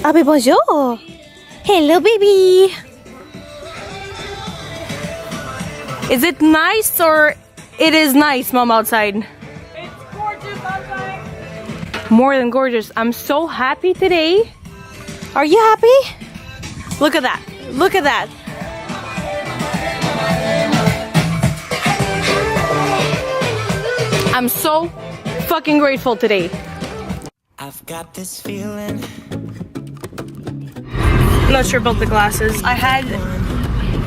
Abe bonjour. Hello, baby. Is it nice or it is nice, Mom, outside? It's gorgeous outside. More than gorgeous. I'm so happy today. Are you happy? Look at that. Look at that. I'm so fucking grateful today. I've got this feeling. Not sure about the glasses. I had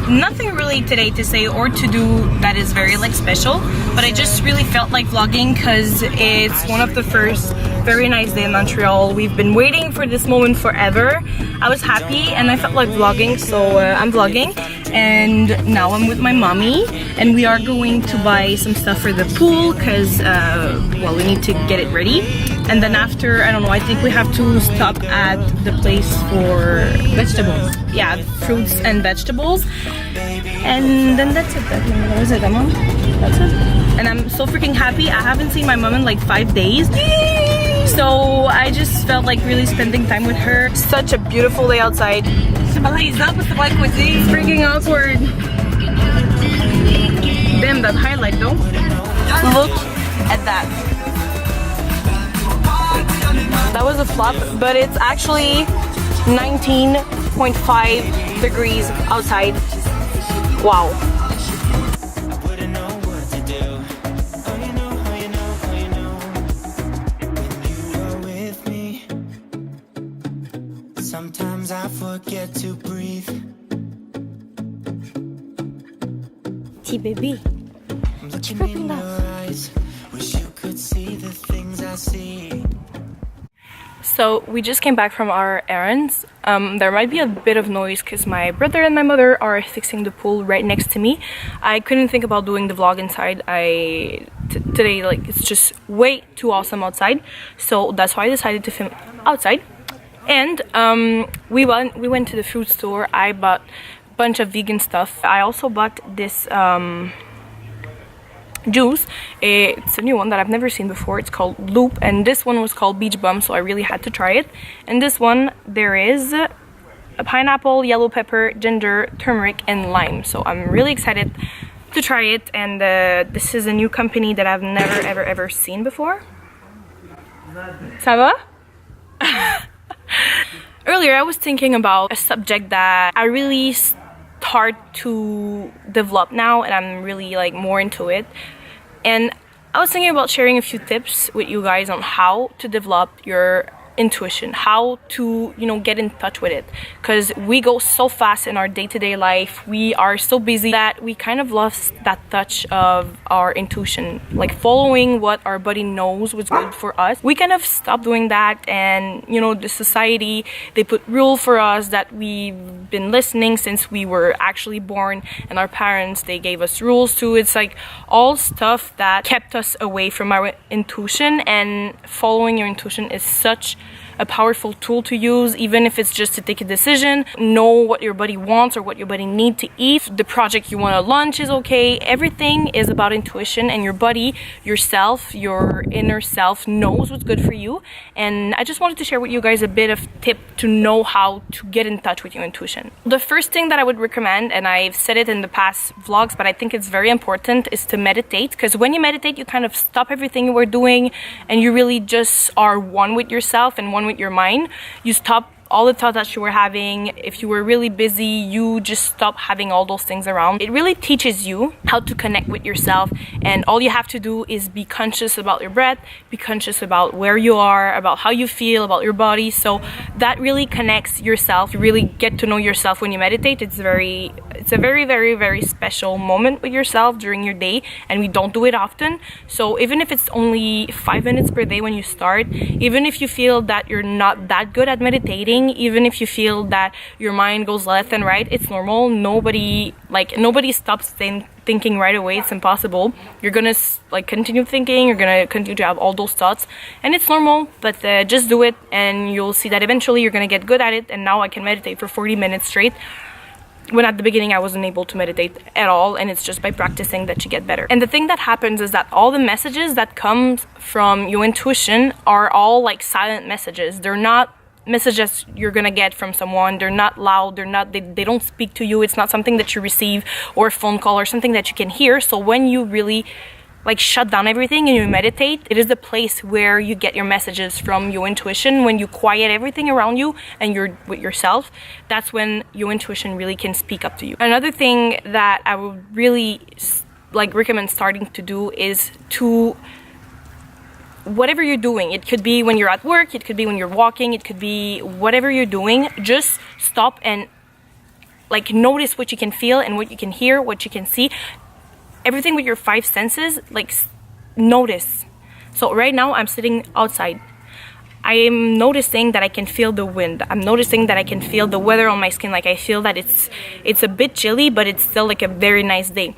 nothing really today to say or to do that is very like special, but I just really felt like vlogging because it's one of the first very nice day in Montreal. We've been waiting for this moment forever. I was happy and I felt like vlogging, so I'm vlogging. And now I'm with my mommy and we are going to buy some stuff for the pool because well, we need to get it ready. And then after, I don't know, I think we have to stop at the place for vegetables. Yeah, fruits and vegetables. And then that's it. What is it, Mom? That's it. And I'm so freaking happy. I haven't seen my mom in like 5 days. So I just felt like really spending time with her. Such a beautiful day outside. It's freaking awkward. Damn, that highlight though. Look at that. That was a flop, but it's actually 19.5 degrees outside. Wow. Sometimes I forget to breathe. T baby. I'm looking in your eyes. Wish you could see the things I see. So we just came back from our errands. There might be a bit of noise because my brother and my mother are fixing the pool right next to me. I couldn't think about doing the vlog inside. Today, like, it's just way too awesome outside. So that's why I decided to film outside. And we went to the food store. I bought a bunch of vegan stuff. I also bought this juice. It's a new one that I've never seen before. It's called Loop, and this one was called Beach Bum, so I really had to try it. And this one, there is a pineapple, yellow pepper, ginger, turmeric, and lime. So I'm really excited to try it. And this is a new company that I've never ever seen before. Ça va? Earlier I was thinking about a subject that I really start to develop now, and I'm really like more into it. And I was thinking about sharing a few tips with you guys on how to develop your intuition, how to, you know, get in touch with it, because we go so fast in our day-to-day life. We are so busy that we kind of lost that touch of our intuition, like following what our body knows was good for us. We kind of stopped doing that, and you know, the society, they put rule for us that we've been listening since we were actually born, and our parents, they gave us rules too. It's like all stuff that kept us away from our intuition, and following your intuition is such a powerful tool to use, even if it's just to take a decision, know what your body wants or what your body needs to eat. The project you want to launch is okay. Everything is about intuition, and your body, yourself, your inner self knows what's good for you. And I just wanted to share with you guys a bit of tip to know how to get in touch with your intuition. The first thing that I would recommend, and I've said it in the past vlogs, but I think it's very important, is to meditate. Because when you meditate, you kind of stop everything you were doing and you really just are one with yourself and one with your mind. You stop all the thoughts that you were having. If you were really busy, you just stop having all those things around. It really teaches you how to connect with yourself, and all you have to do is be conscious about your breath, be conscious about where you are, about how you feel, about your body. So that really connects yourself. You really get to know yourself when you meditate. It's a very special moment with yourself during your day, and we don't do it often. So even if it's only 5 minutes per day when you start, even if you feel that you're not that good at meditating, even if you feel that your mind goes left and right, it's normal. Nobody stops thinking right away. It's impossible. You're gonna like continue thinking, you're gonna continue to have all those thoughts, and it's normal. But just do it, and you'll see that eventually you're gonna get good at it. And now I can meditate for 40 minutes straight, when at the beginning I wasn't able to meditate at all, and it's just by practicing that you get better. And the thing that happens is that all the messages that comes from your intuition are all like silent messages. They're not messages you're gonna get from someone. They're not loud, they don't speak to you. It's not something that you receive, or a phone call, or something that you can hear. So when you really like shut down everything and you meditate, it is the place where you get your messages from your intuition. When you quiet everything around you and you're with yourself, that's when your intuition really can speak up to you. Another thing that I would really like recommend starting to do is to, whatever you're doing, it could be when you're at work, it could be when you're walking, it could be whatever you're doing, just stop and like notice what you can feel and what you can hear, what you can see. Everything with your 5 senses, like notice. So right now I'm sitting outside. I am noticing that I can feel the wind. I'm noticing that I can feel the weather on my skin. Like I feel that it's a bit chilly, but it's still like a very nice day.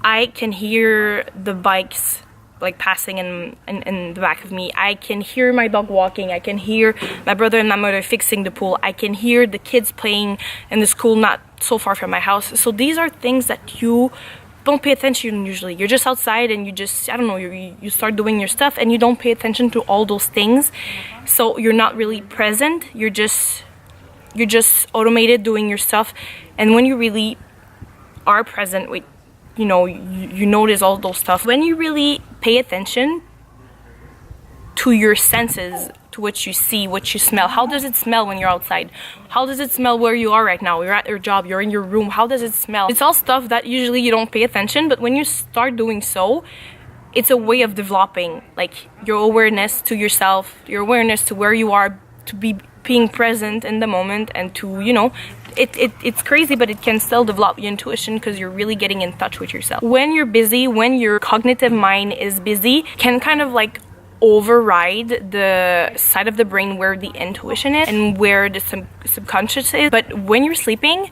I can hear the bikes like passing in the back of me. I can hear my dog walking. I can hear my brother and my mother fixing the pool. I can hear the kids playing in the school not so far from my house. So these are things that you don't pay attention usually. You're just outside and you just, I don't know, you start doing your stuff and you don't pay attention to all those things. So you're not really present. You're just automated doing your stuff. And when you really are present with, you know, you notice all those stuff. When you really pay attention to your senses, to what you see, what you smell. How does it smell when you're outside? How does it smell where you are right now? You're at your job, you're in your room. How does it smell? It's all stuff that usually you don't pay attention, but when you start doing so, it's a way of developing like your awareness to yourself, your awareness to where you are, to be being present in the moment, and to, you know, it's crazy, but it can still develop your intuition because you're really getting in touch with yourself. When you're busy, when your cognitive mind is busy, can kind of like override the side of the brain where the intuition is and where the subconscious is. But when you're sleeping,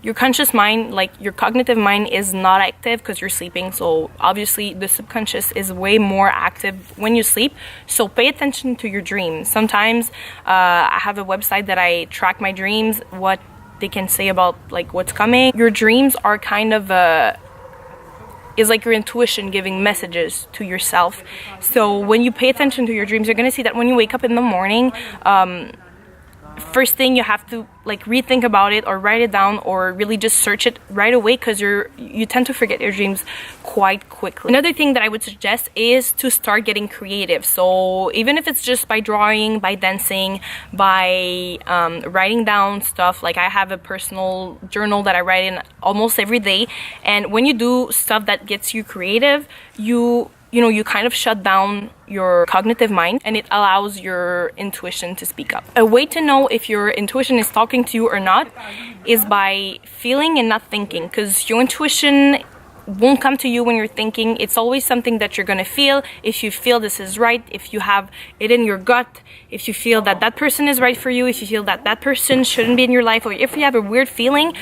your conscious mind, like your cognitive mind, is not active because you're sleeping. So obviously the subconscious is way more active when you sleep. So pay attention to your dreams. Sometimes I have a website that I track my dreams, what they can say about like what's coming. Your dreams are kind of is like your intuition giving messages to yourself. So when you pay attention to your dreams, you're gonna see that when you wake up in the morning, first thing you have to like rethink about it or write it down or really just search it right away, because you tend to forget your dreams quite quickly. Another thing that I would suggest is to start getting creative. So even if it's just by drawing, by dancing, by writing down stuff, like I have a personal journal that I write in almost every day, and when you do stuff that gets you creative, you kind of shut down your cognitive mind and it allows your intuition to speak up. A way to know if your intuition is talking to you or not is by feeling and not thinking, because your intuition won't come to you when you're thinking. It's always something that you're gonna feel. If you feel this is right, if you have it in your gut, if you feel that that person is right for you, if you feel that that person shouldn't be in your life, or if you have a weird feeling,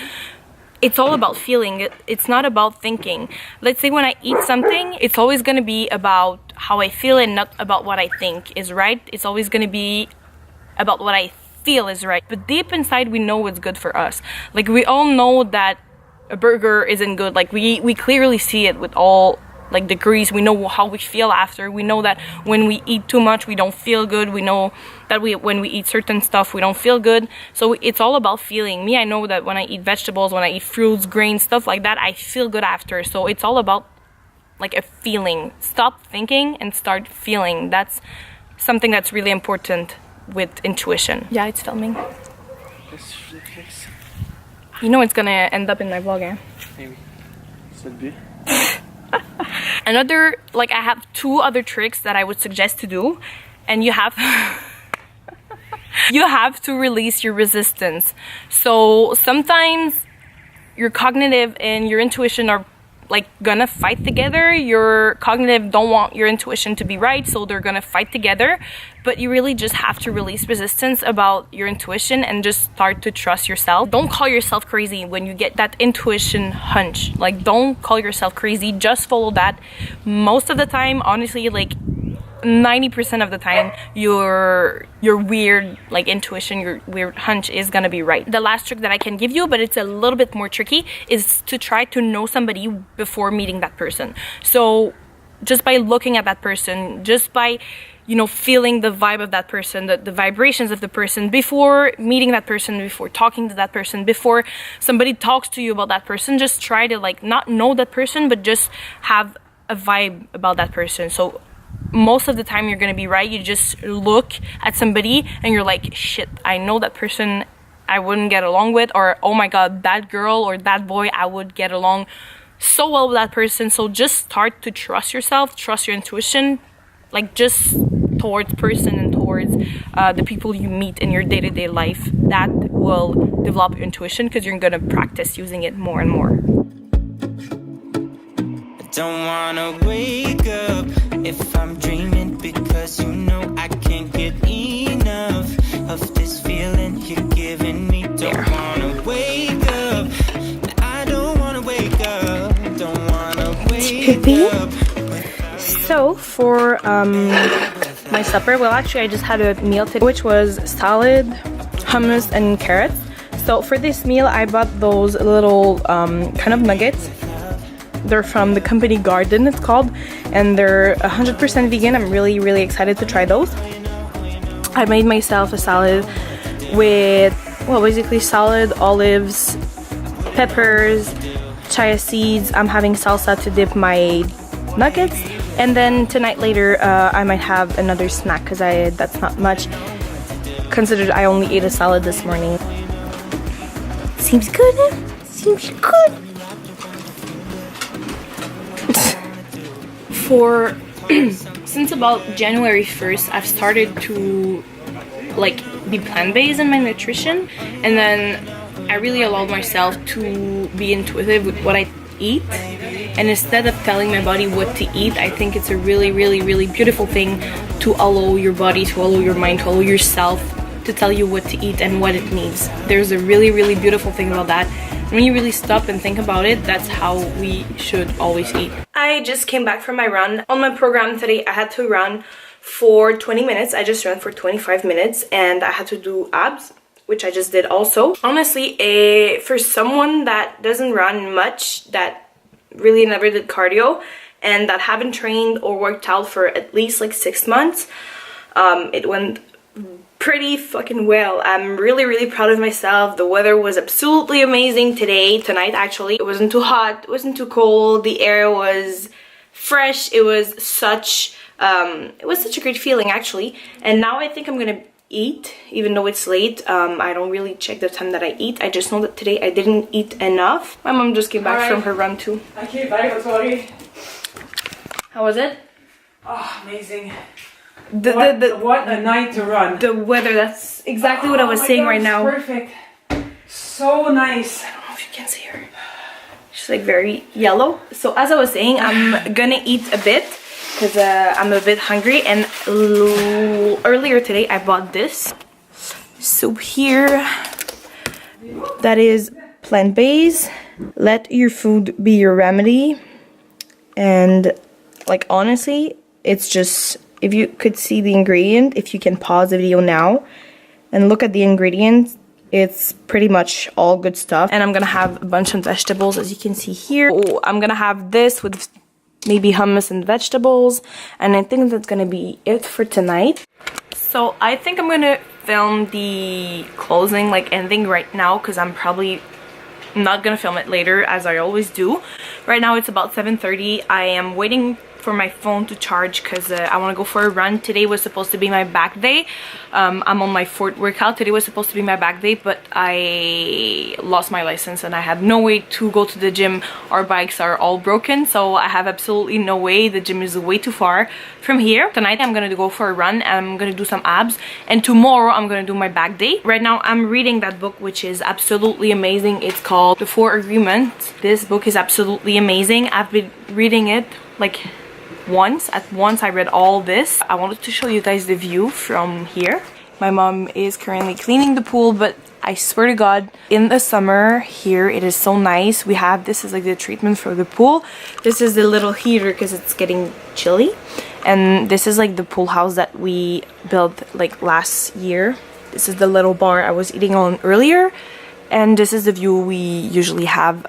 it's all about feeling. It's not about thinking. Let's say when I eat something, it's always going to be about how I feel and not about what I think is right. It's always going to be about what I feel is right. But deep inside, we know what's good for us. Like we all know that a burger isn't good. Like we clearly see it with all like degrees. We know how we feel after. We know that when we eat too much, we don't feel good. We know that when we eat certain stuff, we don't feel good. So it's all about feeling. Me, I know that when I eat vegetables, when I eat fruits, grains, stuff like that, I feel good after. So it's all about like a feeling. Stop thinking and start feeling. That's something that's really important with intuition. Yeah, it's filming. You know it's gonna end up in my vlog, eh? Maybe. Should be. Another, like I have 2 other tricks that I would suggest to do, and you have you have to release your resistance. So sometimes your cognitive and your intuition are like gonna fight together. Your cognitive don't want your intuition to be right, so they're gonna fight together. But you really just have to release resistance about your intuition and just start to trust yourself. Don't call yourself crazy when you get that intuition hunch. Like don't call yourself crazy, just follow that. Most of the time, honestly, like 90% of the time, your weird like intuition, your weird hunch is gonna be right. The last trick that I can give you, but it's a little bit more tricky, is to try to know somebody before meeting that person. So just by looking at that person, just by, you know, feeling the vibe of that person, the vibrations of the person, before meeting that person, before talking to that person, before somebody talks to you about that person. Just try to like not know that person, but just have a vibe about that person. So most of the time you're gonna be right. You just look at somebody and you're like, shit, I know that person I wouldn't get along with, or oh my god, that girl or that boy, I would get along so well with that person. So just start to trust yourself, trust your intuition, like just towards person and towards the people you meet in your day-to-day life. That will develop your intuition because you're gonna practice using it more and more. Don't wanna wake up if I'm dreaming, because you know I can't get enough of this feeling you're giving me. Don't wanna wake up, I don't wanna wake up, don't wanna wake up. So for my supper, well actually I just had a meal today, which was salad, hummus and carrots. So for this meal I bought those little kind of nuggets. They're from the company Garden, it's called, and they're 100% vegan. I'm really excited to try those. I made myself a salad with, well, basically salad, olives, peppers, chia seeds. I'm having salsa to dip my nuggets, and then tonight later I might have another snack because that's not much considered I only ate a salad this morning. Seems good. Seems good. For since about January 1st, I've started to like be plant-based in my nutrition, and then I really allowed myself to be intuitive with what I eat, and instead of telling my body what to eat, I think it's a really beautiful thing to allow your body, to allow your mind, to allow yourself to tell you what to eat and what it needs. There's a really beautiful thing about that. When you really stop and think about it, that's how we should always eat. I just came back from my run. On my program today, I had to run for 20 minutes. I just ran for 25 minutes and I had to do abs, which I just did also. Honestly, for someone that doesn't run much, that really never did cardio, and that haven't trained or worked out for at least like 6 months, it went pretty fucking well. I'm really proud of myself. The weather was absolutely amazing tonight actually. It wasn't too hot, it wasn't too cold, the air was fresh. It was such a great feeling actually. And now I think I'm gonna eat, even though it's late. I don't really check the time that I eat. I just know that today I didn't eat enough. My mom just came back from her run too. I came back, sorry. How was it? Oh, amazing. What a night to run. The weather, that's exactly what I was saying right now. Perfect. So nice. I don't know if you can see her. She's like very yellow. So as I was saying, I'm gonna eat a bit because I'm a bit hungry, and earlier today I bought this soup here that is plant-based. Let your food be your remedy. And like honestly, it's just, if you could see the ingredient, if you can pause the video now and look at the ingredients, it's pretty much all good stuff. And I'm gonna have a bunch of vegetables, as you can see here. Oh, I'm gonna have this with maybe hummus and vegetables, and I think that's gonna be it for tonight. So I think I'm gonna film the closing, like ending right now, because I'm probably not gonna film it later as I always do. Right now it's about 7:30. I am waiting for my phone to charge because I want to go for a run. Today was supposed to be my back day. I'm on my 4th workout. Today was supposed to be my back day, but I lost my license and I have no way to go to the gym. Our bikes are all broken, so I have absolutely no way. The gym is way too far from here. Tonight I'm gonna go for a run. I'm gonna do some abs, and tomorrow I'm gonna do my back day. Right now I'm reading that book, which is absolutely amazing. It's called The 4 Agreements. This book is absolutely amazing. I've been reading it like at once I read all this. I wanted to show you guys the view from here. My mom is currently cleaning the pool, but I swear to God, in the summer here it is so nice. We have, this is like the treatment for the pool. This is the little heater because it's getting chilly, and this is like the pool house that we built like last year. This is the little bar I was eating on earlier, and this is the view we usually have.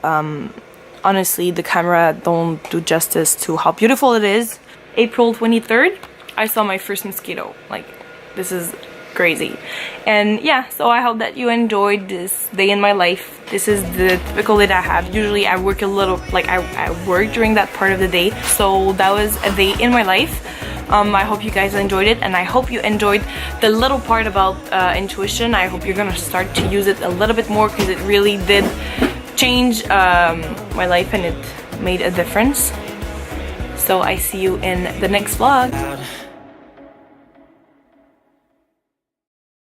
Honestly, the camera don't do justice to how beautiful it is. April 23rd, I saw my first mosquito. Like, this is crazy. And yeah, so I hope that you enjoyed this day in my life. This is the typical day that I have. Usually I work a little, like I work during that part of the day. So that was a day in my life. I hope you guys enjoyed it, and I hope you enjoyed the little part about intuition. I hope you're gonna start to use it a little bit more, because it really did change my life and it made a difference. So I see you in the next vlog.